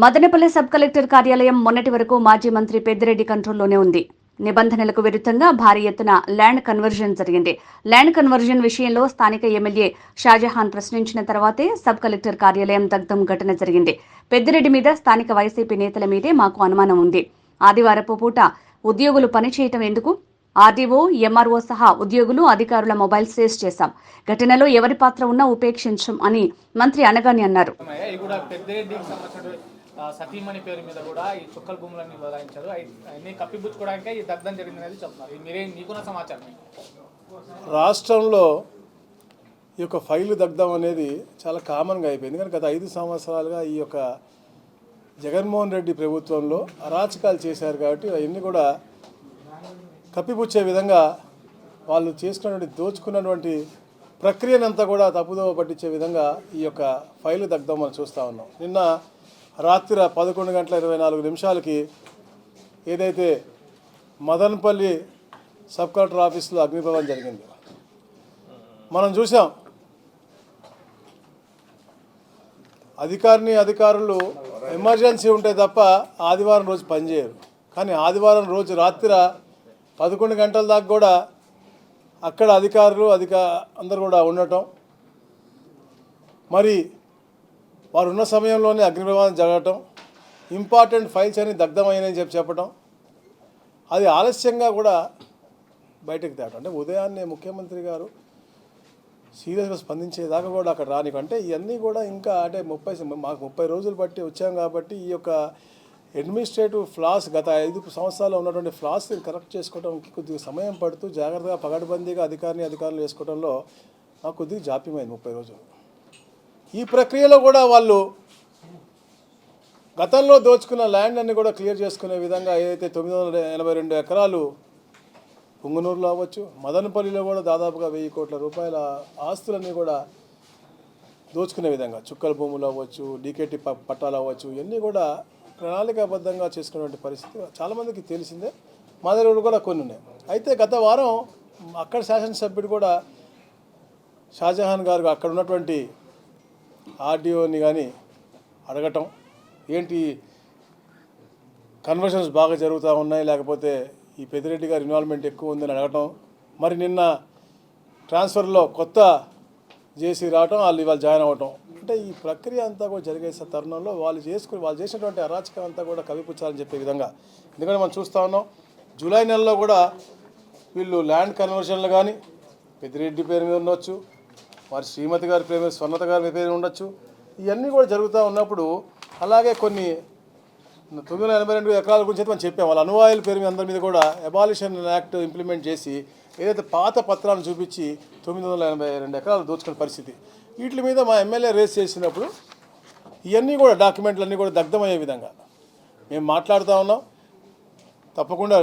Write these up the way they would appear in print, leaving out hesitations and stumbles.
Madanapalle sub collector కార్యాలయం మొన్నటి వరకు మాజీ మంత్రి పెద్దిరెడ్డి కంట్రోల్లోనే ఉంది. నిబంధనలకు విరుద్ధంగా భారీ ఎత్తున ల్యాండ్ కన్వర్జన్ జరిగింది. ల్యాండ్ కన్వర్జన్ విషయంలో స్థానిక ఎమ్మెల్యే షాజహాన్ ప్రశ్నించిన తర్వాతే సబ్ కలెక్టర్ కార్యాలయం దగ్ధం ఘటన జరిగింది. పెద్దిరెడ్డి మీద స్థానిక వైసీపీ నేతల మీదే మాకు అనుమానం ఉంది. ఆదివారపు పూట ఉద్యోగులు పనిచేయటం ఎందుకు? ఆర్డీఓ, ఎంఆర్ఓ సహా ఉద్యోగులు, అధికారుల మొబైల్ సీజ్ చేశాం. ఘటనలో ఎవరి పాత్ర ఉన్నా ఉపేక్షించం అని మంత్రి అనగానే అన్నారు. సతీమణి పేరు మీద కూడా ఈ చుక్కల భూములన్నీ బదలాయించారు. అన్ని కప్పిపుచ్చుకోవడానికి ఈ దగ్ధం జరిగిందనేది చెప్తున్నారు. మీకున్న సమాచారం రాష్ట్రంలో ఈ యొక్క ఫైలు దగ్ధం అనేది చాలా కామన్గా అయిపోయింది. కానీ గత 5 సంవత్సరాలుగా ఈ యొక్క జగన్మోహన్ రెడ్డి ప్రభుత్వంలో అరాచకాలు చేశారు కాబట్టి అవన్నీ కూడా కప్పిపుచ్చే విధంగా వాళ్ళు చేసుకున్నటువంటి దోచుకున్నటువంటి ప్రక్రియనంతా కూడా తప్పుదోవ పట్టించే విధంగా ఈ యొక్క ఫైలు దగ్ధం మనం చూస్తూ ఉన్నాం. నిన్న రాత్రి 11:24 ఏదైతే మదనపల్లి సబ్ కలెక్టర్ ఆఫీసులో అగ్నిప్రమాదం జరిగింది మనం చూసాం. అధికారులు ఎమర్జెన్సీ ఉంటే తప్ప ఆదివారం రోజు పనిచేయరు. కానీ ఆదివారం రోజు రాత్రి 11 గంటల దాకా కూడా అక్కడ అధికారులు అందరూ కూడా ఉండటం, మరి వారు ఉన్న సమయంలోనే అగ్నిప్రమాదం జరగటం, ఇంపార్టెంట్ ఫైల్స్ అని దగ్ధమైనని చెప్పడం, అది ఆలస్యంగా కూడా బయటకు తేవడం. అంటే ఉదయాన్నే ముఖ్యమంత్రి గారు సీరియస్గా స్పందించేదాకా కూడా అక్కడ రానికు అంటే ఇవన్నీ కూడా ఇంకా అంటే మాకు 30 రోజులు బట్టి వచ్చాం కాబట్టి ఈ యొక్క అడ్మినిస్ట్రేటివ్ ఫ్లాస్ గత 5 సంవత్సరాలు ఉన్నటువంటి ఫ్లాస్ కరెక్ట్ చేసుకోవడానికి కొద్దిగా సమయం పడుతూ జాగ్రత్తగా పగడబందీగా అధికారులు వేసుకోవడంలో మాకు కొద్దిగా జాప్యమైంది 30 రోజులు. ఈ ప్రక్రియలో కూడా వాళ్ళు గతంలో దోచుకున్న ల్యాండ్ అన్ని కూడా క్లియర్ చేసుకునే విధంగా ఏదైతే 982 ఎకరాలు పుంగనూరులో అవ్వచ్చు, మదనపల్లిలో కూడా దాదాపుగా 1000 కోట్ల రూపాయల ఆస్తులన్నీ కూడా దోచుకునే విధంగా చుక్కల భూములు అవ్వచ్చు, డీకేటీ పట్టాలు అవ్వచ్చు, ఇవన్నీ కూడా ప్రణాళికాబద్ధంగా చేసుకునే పరిస్థితి చాలామందికి తెలిసిందే. మా దగ్గర కూడా కొన్ని ఉన్నాయి. అయితే గత వారం అక్కడ శాసనసభ్యుడు కూడా షాజహాన్ గారు అక్కడ ఉన్నటువంటి ఆర్డీఓని కానీ అడగటం, ఏంటి కన్వర్షన్స్ బాగా జరుగుతూ ఉన్నాయి, లేకపోతే ఈ పెద్దిరెడ్డి గారి ఇన్వాల్వ్మెంట్ ఎక్కువ ఉందని అడగటం, మరి నిన్న ట్రాన్స్ఫర్లో కొత్త జేసీ రావటం, వాళ్ళు జాయిన్ అవ్వటం, అంటే ఈ ప్రక్రియ అంతా కూడా జరిగే తరుణంలో వాళ్ళు చేసినటువంటి అరాచకం అంతా కూడా కవిపుచ్చాలని చెప్పే విధంగా. ఎందుకంటే మనం చూస్తూ ఉన్నాం, జూలై నెలలో కూడా వీళ్ళు ల్యాండ్ కన్వర్షన్లు కానీ పెద్దిరెడ్డి పేరు మీద ఉండొచ్చు, వారి శ్రీమతి గారి పేరు మీద స్వర్ణత గారి పేరు ఉండొచ్చు, ఇవన్నీ కూడా జరుగుతూ ఉన్నప్పుడు అలాగే కొన్ని 982 ఎకరాల గురించి అయితే మనం చెప్పాం. వాళ్ళ అనువాయుల పేరు మీద అందరి మీద కూడా అబాలిషన్ యాక్ట్ ఇంప్లిమెంట్ చేసి ఏదైతే పాత పత్రాలను చూపించి 982 ఎకరాలు దోచుకునే పరిస్థితి. వీటి మీద మా ఎమ్మెల్యే రేస్ చేసినప్పుడు ఇవన్నీ కూడా డాక్యుమెంట్లన్నీ కూడా దగ్ధమయ్యే విధంగా మేము మాట్లాడుతూ ఉన్నాం. తప్పకుండా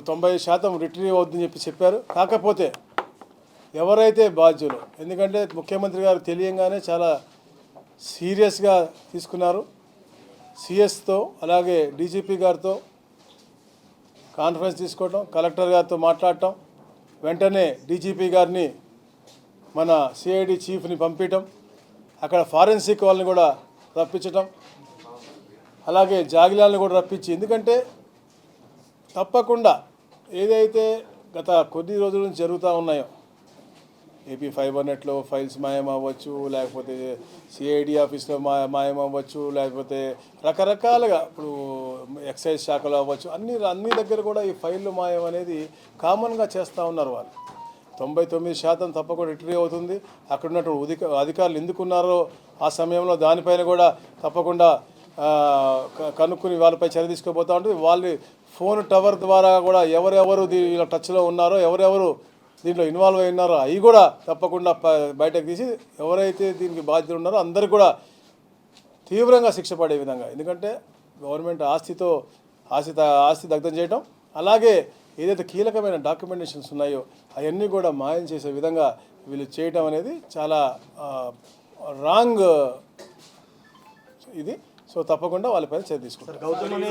90% రిట్రీవ్ అవుతుందని చెప్పారు. కాకపోతే ఎవరైతే బాధ్యులు, ఎందుకంటే ముఖ్యమంత్రి గారు తెలియంగానే చాలా సీరియస్గా తీసుకున్నారు. సిఎస్తో అలాగే డీజీపీ గారితో కాన్ఫరెన్స్ తీసుకోవటం, కలెక్టర్ గారితో మాట్లాడటం, వెంటనే డీజీపీ గారిని మన సిఐడి చీఫ్ని పంపించటం, అక్కడ ఫారెన్సిక్ వాళ్ళని కూడా రప్పించటం, అలాగే జాగిలాలను కూడా రప్పించి, ఎందుకంటే తప్పకుండా ఏదైతే గత కొన్ని రోజుల నుంచి జరుగుతూ ఉన్నాయో ఏపీ 500లో ఫైల్స్ మాయం అవ్వచ్చు, లేకపోతే సిఐడి ఆఫీస్లో మాయం అవ్వచ్చు, లేకపోతే రకరకాలుగా ఇప్పుడు ఎక్సైజ్ శాఖలో అవ్వచ్చు, అన్ని దగ్గర కూడా ఈ ఫైళ్ళు మాయం అనేది కామన్గా చేస్తూ ఉన్నారు. వాళ్ళు 99% తప్పకుండా రిట్రీవ్ అవుతుంది. అక్కడ ఉన్నటువంటి అధికారులు ఎందుకున్నారో ఆ సమయంలో దానిపైన కూడా తప్పకుండా కనుక్కుని వాళ్ళపై చర్య తీసుకోబోతూ ఉంటుంది. వాళ్ళు ఫోన్ టవర్ ద్వారా కూడా ఎవరెవరు దీనిలో టచ్లో ఉన్నారో, ఎవరెవరు దీంట్లో ఇన్వాల్వ్ అయి ఉన్నారో అవి కూడా తప్పకుండా బయటకు తీసి ఎవరైతే దీనికి బాధ్యతలు ఉన్నారో అందరికీ కూడా తీవ్రంగా శిక్ష పడే విధంగా. ఎందుకంటే గవర్నమెంట్ ఆస్తి దగ్ధం చేయటం, అలాగే ఏదైతే కీలకమైన డాక్యుమెంటేషన్స్ ఉన్నాయో అవన్నీ కూడా మాయం చేసే విధంగా వీళ్ళు చేయటం అనేది చాలా రాంగ్ ఇది. సో తప్పకుండా వాళ్ళపైన చర్య తీసుకుంటారు. గౌతమ్ అనే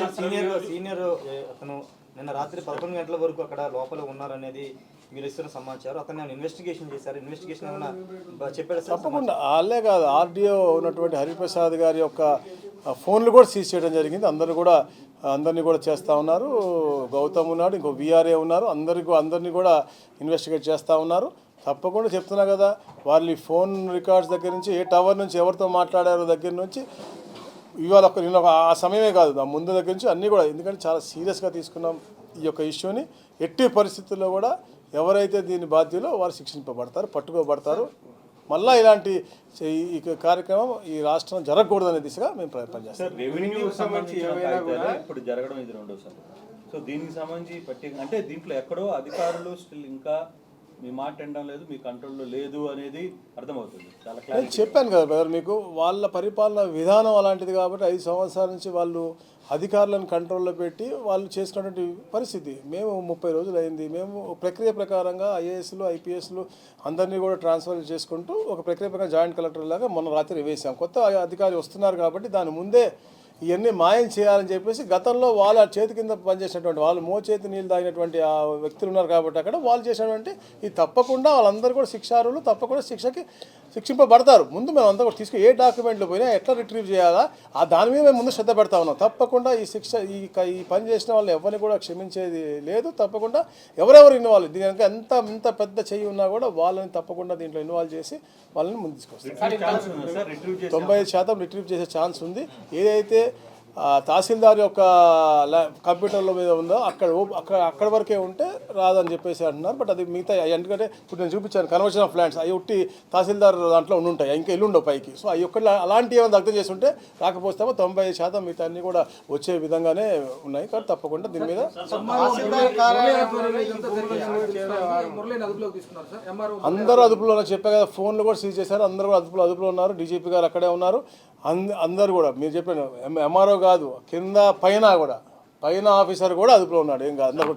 సీనియర్ అతను నిన్న రాత్రి 11 గంటల వరకు అక్కడ లోపల ఉన్నారనేది మీరు ఇస్తున్న సమాచారం. అతను ఇన్వెస్టిగేషన్ చేశారు. ఇన్వెస్టిగేషన్ ఏమైనా చెప్పారు? తప్పకుండా వాళ్ళే కాదు, ఆర్డీఓ ఉన్నటువంటి హరిప్రసాద్ గారి యొక్క ఫోన్లు కూడా సీజ్ చేయడం జరిగింది. అందరినీ కూడా చేస్తూ ఉన్నారు. గౌతమ్ ఉన్నాడు, ఇంకో విఆర్ఏ ఉన్నారు, అందరినీ కూడా ఇన్వెస్టిగేట్ చేస్తూ ఉన్నారు. తప్పకుండా చెప్తున్నా కదా, వాళ్ళు ఈ ఫోన్ రికార్డ్స్ దగ్గర నుంచి ఏ టవర్ నుంచి ఎవరితో మాట్లాడారో దగ్గర నుంచి ఇవాళ నేను ఆ సమయమే కాదు, ఆ ముందు దగ్గర నుంచి అన్నీ కూడా, ఎందుకంటే చాలా సీరియస్గా తీసుకున్నాం ఈ యొక్క ఇష్యూని. ఎట్టి పరిస్థితుల్లో కూడా ఎవరైతే దీని బాధ్యులో వారు శిక్షింపబడతారు, పట్టుకోబడతారు. మళ్ళీ ఇలాంటి ఈ కార్యక్రమం ఈ రాష్ట్రం జరగకూడదనే దిశగా మేము పనిచేస్తాం. రెవెన్యూ సంబంధించిన కాగితాలు ఇప్పుడు జరగడం ఇది రెండోసారి. సో దీనికి సంబంధించి అంటే దీంట్లో ఎక్కడో అధికారులు స్టిల్ ఇంకా మీ మాట వినడం లేదు, మీ కంట్రోల్లో లేదు అనేది అర్థమవుతుంది. చాలా నేను చెప్పాను కదా బ్రదర్ మీకు, వాళ్ళ పరిపాలన విధానం అలాంటిది కాబట్టి 5 సంవత్సరాల నుంచి వాళ్ళు అధికారులను కంట్రోల్లో పెట్టి వాళ్ళు చేసుకున్నటువంటి పరిస్థితి. మేము 30 రోజులు అయింది. మేము ప్రక్రియ ప్రకారంగా ఐఏఎస్లు ఐపీఎస్లు అందరినీ కూడా ట్రాన్స్ఫర్ చేసుకుంటూ ఒక ప్రక్రియ ప్రకారం జాయింట్ కలెక్టర్ లాగా మొన్న రాత్రి వేసాం. కొత్త అధికారి వస్తున్నారు కాబట్టి దాని ముందే ఇవన్నీ మాయం చేయాలని చెప్పేసి గతంలో వాళ్ళ చేతి కింద పనిచేసినటువంటి వాళ్ళు మోచేతి నీళ్ళు తాగినటువంటి ఆ వ్యక్తులు ఉన్నారు కాబట్టి అక్కడ వాళ్ళు చేసినటువంటి ఇది తప్పకుండా వాళ్ళందరూ కూడా శిక్షార్హులు, తప్పకుండా శిక్షింపబడతారు. ముందు మేము అంతా కూడా తీసుకుని ఏ డాక్యుమెంట్లు పోయినా ఎట్లా రిట్రీవ్ చేయాలా దాని మీద మేము ముందు శ్రద్ధ పెడతా ఉన్నాం. తప్పకుండా ఈ పని చేసిన వాళ్ళని ఎవరిని కూడా క్షమించేది లేదు. తప్పకుండా ఎవరెవరు ఇన్వాల్వ్ దీని కనుక ఎంత పెద్ద చెయ్యి ఉన్నా కూడా వాళ్ళని తప్పకుండా దీంట్లో ఇన్వాల్వ్ చేసి వాళ్ళని ముందు తీసుకొస్తారు. 95% రిట్రీవ్ చేసే ఛాన్స్ ఉంది. ఏదైతే తహసీల్దార్ యొక్క కంప్యూటర్ల మీద ఉందో అక్కడ వరకే ఉంటే రాదని చెప్పేసి అంటున్నారు. బట్ అది మిగతా ఎందుకంటే ఇప్పుడు నేను చూపించాను కన్వర్షన్ ఆఫ్ ల్యాండ్స్ అవి ఉట్టి తహసీల్దార్ దాంట్లో ఉంటాయి, ఇంకా ఎల్లుండవు పైకి. సో అవి ఒక్కటి అలాంటివి ఏమైనా దగ్ధం చేసి ఉంటే రాకపోతే 95% మిగతా అన్నీ కూడా వచ్చే విధంగానే ఉన్నాయి. కానీ తప్పకుండా దీని మీద అందరూ అదుపులో చెప్పా కదా, ఫోన్లు కూడా సీజ్ చేశారు. అందరూ కూడా అదుపులో ఉన్నారు. డీజీపీ గారు అక్కడే ఉన్నారు. అందరూ కూడా మీరు చెప్పాను ఎంఆర్ఓ కాదు, కింద పైన ఆఫీసర్ కూడా అదుపులో ఉన్నాడు. ఏం కాదు, అందరూ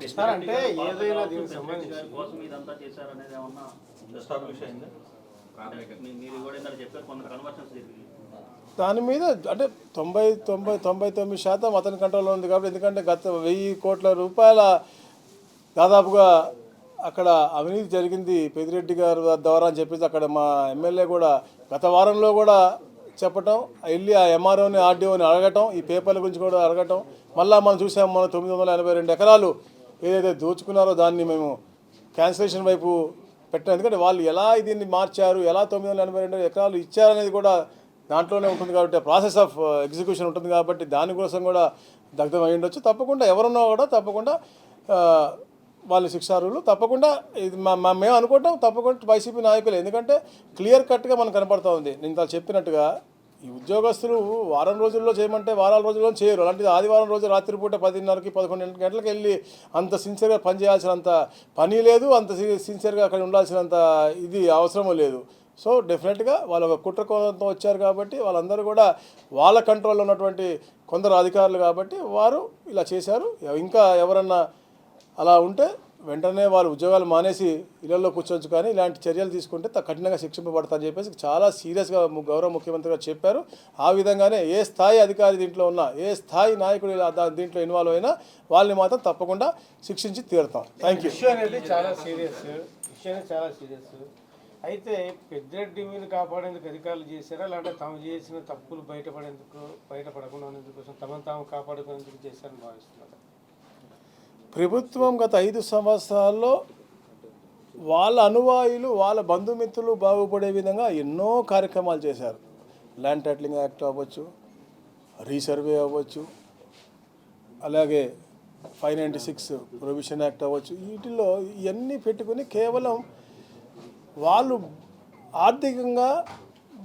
దాని మీద అంటే 99% అతని కంట్రోల్లో ఉంది కాబట్టి. ఎందుకంటే గత 1000 కోట్ల రూపాయల దాదాపుగా అక్కడ అవినీతి జరిగింది పెద్దిరెడ్డి గారు ద్వారా అని చెప్పేసి అక్కడ మా ఎమ్మెల్యే కూడా గత వారంలో కూడా చెప్పటం, వెళ్ళి ఆ ఎంఆర్ఓని ఆర్డీఓని అడగటం, ఈ పేపర్ల గురించి కూడా అడగటం. మళ్ళీ మనం చూసాము, మన 982 ఎకరాలు ఏదైతే దోచుకున్నారో దాన్ని మేము క్యాన్సిలేషన్ వైపు పెట్టాం. ఎందుకంటే వాళ్ళు ఎలా దీన్ని మార్చారు, ఎలా 982 ఎకరాలు ఇచ్చారనేది కూడా దాంట్లోనే ఉంటుంది కాబట్టి, ప్రాసెస్ ఆఫ్ ఎగ్జిక్యూషన్ ఉంటుంది కాబట్టి దానికోసం కూడా దగ్ధం అయి ఉండొచ్చు. తప్పకుండా ఎవరున్నా కూడా తప్పకుండా వాళ్ళు శిక్షార్హులు. తప్పకుండా ఇది మేము అనుకుంటాం తప్పకుండా వైసీపీ నాయకులు. ఎందుకంటే క్లియర్ కట్గా మనకు కనపడుతూ ఉంది. నేను చెప్పినట్టుగా ఈ ఉద్యోగస్తులు వారం రోజుల్లో చేయమంటే వారాల రోజుల్లో చేయరు. అలాంటిది ఆదివారం రోజు రాత్రిపూట 10:30కి 11 గంటలకు వెళ్ళి అంత సిన్సియర్గా పని చేయాల్సినంత పని లేదు, అంత సిన్సియర్గా అక్కడ ఉండాల్సినంత ఇది అవసరం లేదు. సో డెఫినెట్గా వాళ్ళు ఒక కుట్రకోణంతో వచ్చారు కాబట్టి వాళ్ళందరూ కూడా వాళ్ళ కంట్రోల్లో ఉన్నటువంటి కొందరు అధికారులు కాబట్టి వారు ఇలా చేశారు. ఇంకా ఎవరన్నా అలా ఉంటే వెంటనే వాళ్ళు ఉద్యోగాలు మానేసి ఇళ్లలో కూర్చోవచ్చు. కానీ ఇలాంటి చర్యలు తీసుకుంటే కఠినంగా శిక్షింపబడతారని చెప్పేసి చాలా సీరియస్గా గౌరవ ముఖ్యమంత్రి గారు చెప్పారు. ఆ విధంగానే ఏ స్థాయి అధికారి దీంట్లో ఉన్నా, ఏ స్థాయి నాయకుడు దీంట్లో ఇన్వాల్వ్ అయినా వాళ్ళని మాత్రం తప్పకుండా శిక్షించి తీరుతాం. Thank you. విషయం అనేది చాలా సీరియస్. అయితే పెద్దిరెడ్డి మీద కాపాడేందుకు అధికారులు చేశారా, లేదంటే తాము చేసిన తప్పులు బయటపడకుండా ఉండేందుకోసం తాము కాపాడుకునేందుకు చేశారని భావిస్తున్నారు? ప్రభుత్వం గత 5 సంవత్సరాల్లో వాళ్ళ అనువాయులు, వాళ్ళ బంధుమిత్రులు బాగుపడే విధంగా ఎన్నో కార్యక్రమాలు చేశారు. ల్యాండ్ టైటిలింగ్ యాక్ట్ అవ్వచ్చు, రీసర్వే అవ్వచ్చు, అలాగే 596 ప్రొవిషన్ యాక్ట్ అవ్వచ్చు. వీటిల్లో ఇవన్నీ పెట్టుకుని కేవలం వాళ్ళు ఆర్థికంగా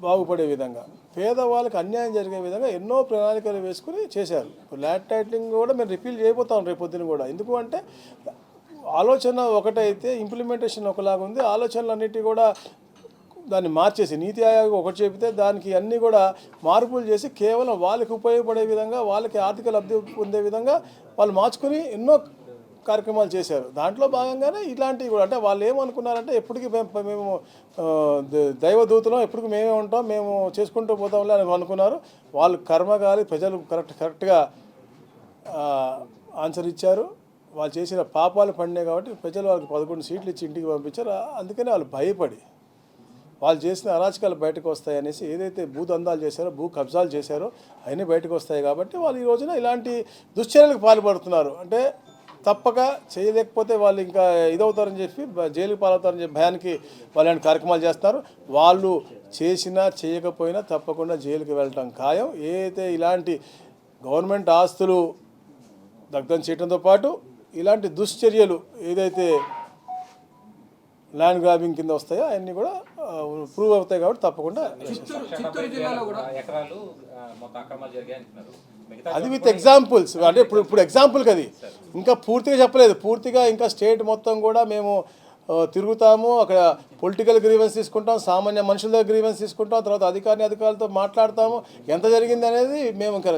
బాగుపడే విధంగా, పేదవాళ్ళకి అన్యాయం జరిగే విధంగా ఎన్నో ప్రణాళికలు వేసుకుని చేశారు. ల్యాండ్ టైటిలింగ్ కూడా మేము రిపీల్ చేయబోతాం రేపు పొద్దున కూడా. ఎందుకు అంటే ఆలోచన ఒకటైతే ఇంప్లిమెంటేషన్ ఒకలాగా ఉంది. ఆలోచనలన్నిటి కూడా దాన్ని మార్చేసి నీతి ఆయోగ్ ఒకటి చెబితే దానికి అన్నీ కూడా మార్పులు చేసి కేవలం వాళ్ళకి ఉపయోగపడే విధంగా, వాళ్ళకి ఆర్థిక లబ్ధి పొందే విధంగా వాళ్ళు మార్చుకుని ఎన్నో కార్యక్రమాలు చేశారు. దాంట్లో భాగంగానే ఇలాంటివి కూడా. అంటే వాళ్ళు ఏమనుకున్నారంటే ఎప్పటికీ మేము దైవదూతలం, ఎప్పటికీ మేమే ఉంటాం, మేము చేసుకుంటూ పోతాంలే అని అనుకున్నారు. వాళ్ళు కర్మగాలి ప్రజలు కరెక్ట్గా ఆన్సర్ ఇచ్చారు. వాళ్ళు చేసిన పాపాలు పడినాయి కాబట్టి ప్రజలు వాళ్ళకి 11 సీట్లు ఇచ్చి ఇంటికి పంపించారు. అందుకని వాళ్ళు భయపడి వాళ్ళు చేసిన అరాచకాలు బయటకు వస్తాయి అనేసి, ఏదైతే భూదందాలు చేశారో, భూ కబ్జాలు చేశారో అవన్నీ బయటకు వస్తాయి కాబట్టి వాళ్ళు ఈ రోజున ఇలాంటి దుశ్చర్యలకు పాల్పడుతున్నారు. అంటే తప్పక చేయలేకపోతే వాళ్ళు ఇంకా ఇదవుతారని చెప్పి జైలుకి పాలవుతారని చెప్పి భయానికి వాళ్ళు ఇలాంటి కార్యక్రమాలు చేస్తున్నారు. వాళ్ళు చేసినా చేయకపోయినా తప్పకుండా జైలుకి వెళ్ళటం ఖాయం. ఏదైతే ఇలాంటి గవర్నమెంట్ ఆస్తులు దగ్ధం చేయడంతో పాటు ఇలాంటి దుశ్చర్యలు ఏదైతే ల్యాండ్ గ్రాబింగ్ కింద వస్తాయో అవన్నీ కూడా ప్రూవ్ అవుతాయి కాబట్టి తప్పకుండా ఎకరాలు మొత్తం అక్రమాలు జరిగాయి అంటున్నారు. అది విత్ ఎగ్జాంపుల్స్. అంటే ఇప్పుడు ఎగ్జాంపుల్కి అది ఇంకా పూర్తిగా చెప్పలేదు. పూర్తిగా ఇంకా స్టేట్ మొత్తం కూడా మేము తిరుగుతాము, అక్కడ పొలిటికల్ గ్రీవెన్స్ తీసుకుంటాం, సామాన్య మనుషుల దగ్గర గ్రీవెన్స్ తీసుకుంటాం, తర్వాత అధికారులతో మాట్లాడతాము, ఎంత జరిగింది అనేది మేము ఇంకా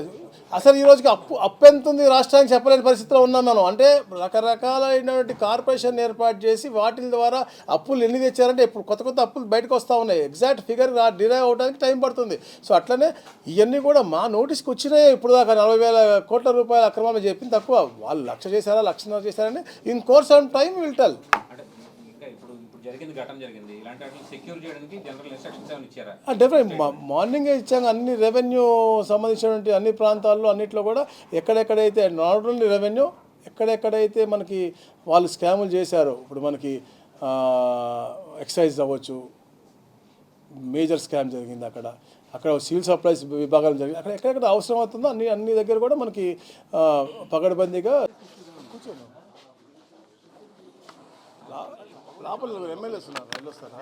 అసలు ఈ రోజుకి అప్పు ఎంత ఉంది రాష్ట్రానికి చెప్పలేని పరిస్థితిలో ఉన్నాం మనం. అంటే రకరకాలైనటువంటి కార్పొరేషన్ ఏర్పాటు చేసి వాటి ద్వారా అప్పులు ఎన్ని తెచ్చారంటే ఇప్పుడు కొత్త అప్పులు బయటకు వస్తూ ఉన్నాయి. ఎగ్జాక్ట్ ఫిగర్ డిరైవ్ అవడానికి టైం పడుతుంది. సో అట్లనే ఇవన్నీ కూడా మా నోటీస్కి వచ్చినాయి. ఇప్పుడు దాకా 40,000 కోట్ల రూపాయల అక్రమాలు చెప్పింది తక్కువ. వాళ్ళు 1,00,000 చేశారా 1,50,000 చేశారని in course of time will tell. జరిగింది ఘటన జరిగింది, ఇలాంటి వాటిని సెక్యూర్ చేయడానికి జనరల్ ఇన్స్ట్రక్షన్స్ ఏమైనా ఇచ్చారా? డెఫినెట్ మార్నింగే ఇచ్చాము. అన్ని రెవెన్యూ సంబంధించినటువంటి అన్ని ప్రాంతాల్లో అన్నింటిలో కూడా ఎక్కడెక్కడైతే నాట్ ఓన్లీ రెవెన్యూ, ఎక్కడెక్కడైతే మనకి వాళ్ళు స్కాములు చేశారో, ఇప్పుడు మనకి ఎక్సైజ్ అవ్వచ్చు, మేజర్ స్కామ్ జరిగింది అక్కడ సివిల్ సప్లైస్ విభాగాలు జరిగింది, అక్కడ ఎక్కడెక్కడ అవసరం అవుతుందో అన్ని దగ్గర కూడా మనకి పగడబందీగా కూర్చోను. లోపల ఎమ్మెల్యేస్ ఉన్నారు, వెళ్ళొస్తారా?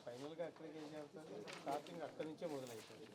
ఫైనల్గా అక్కడికి ఏం చేస్తారు, స్టార్టింగ్ అక్కడి నుంచే మొదలవుతుంది.